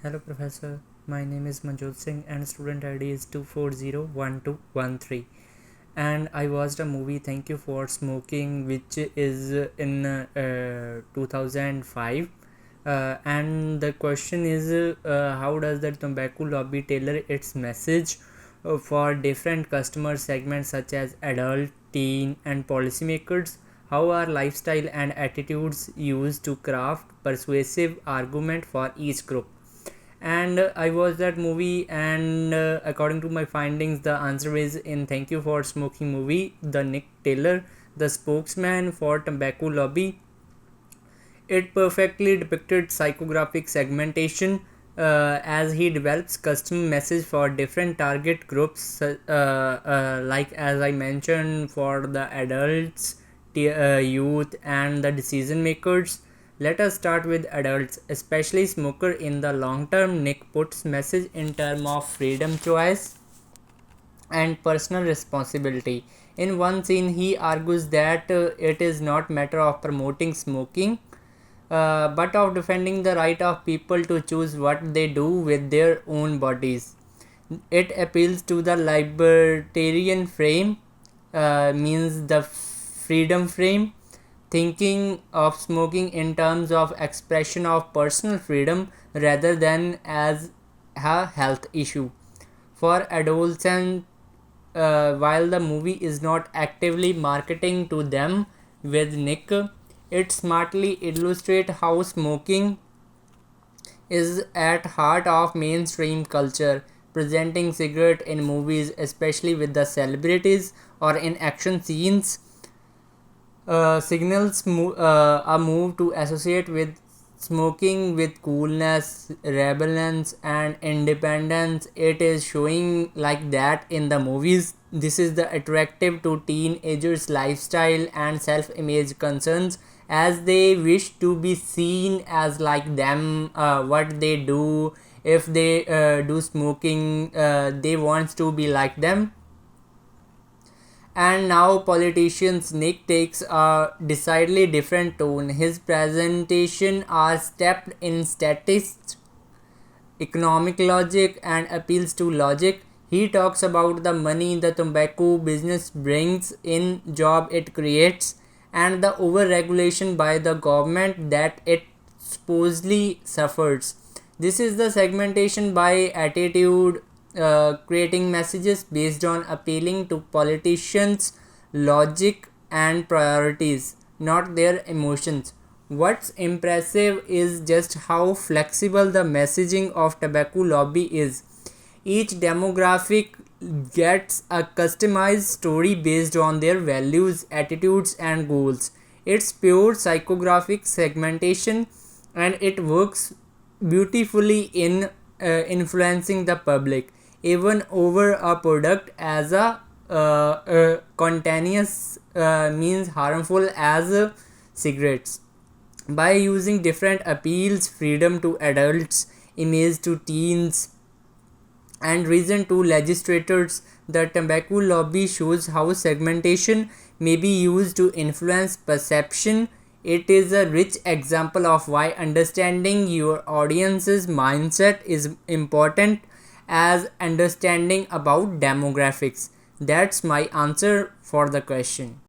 Hello Professor, my name is Manjot Singh and student ID is 2401213, and I watched a movie Thank You for Smoking, which is in 2005, and the question is, how does the tobacco lobby tailor its message for different customer segments such as adult, teen and policymakers? How are lifestyle and attitudes used to craft persuasive argument for each group? And I watched that movie, and according to my findings, the answer is in Thank You for Smoking movie, the Nick Taylor, the spokesman for tobacco lobby, it perfectly depicted psychographic segmentation as he develops custom message for different target groups, like as I mentioned, for the adults, youth and the decision makers. Let us start with adults, especially smoker in the long term. Nick puts message in term of freedom, choice and personal responsibility. In one scene, he argues that it is not matter of promoting smoking, but of defending the right of people to choose what they do with their own bodies. It appeals to the libertarian frame, means the freedom frame, thinking of smoking in terms of expression of personal freedom rather than as a health issue. For adolescents, while the movie is not actively marketing to them with Nick, it smartly illustrates how smoking is at heart of mainstream culture, presenting cigarette in movies, especially with the celebrities or in action scenes, signals a move to associate with smoking with coolness, rebellions and independence. It is showing like that in the movies. This is the attractive to teenagers lifestyle and self-image concerns, as they wish to be seen as like them. What they do, if they do smoking, they want to be like them. And now politicians Nick takes a decidedly different tone. His presentation are steeped in statistics, economic logic and appeals to logic. He talks about the money the tobacco business brings in, job it creates, and the overregulation by the government that it supposedly suffers. This is the segmentation by attitude, creating messages based on appealing to politicians' logic and priorities, not their emotions. What's impressive is just how flexible the messaging of tobacco lobby is. Each demographic gets a customized story based on their values, attitudes, and goals. It's pure psychographic segmentation, and it works beautifully in influencing the public, even over a product as a continuous means harmful as cigarettes. By using different appeals, freedom to adults, image to teens and reason to legislators, the tobacco lobby shows how segmentation may be used to influence perception. It is a rich example of why understanding your audience's mindset is important as understanding about demographics. That's my answer for the question.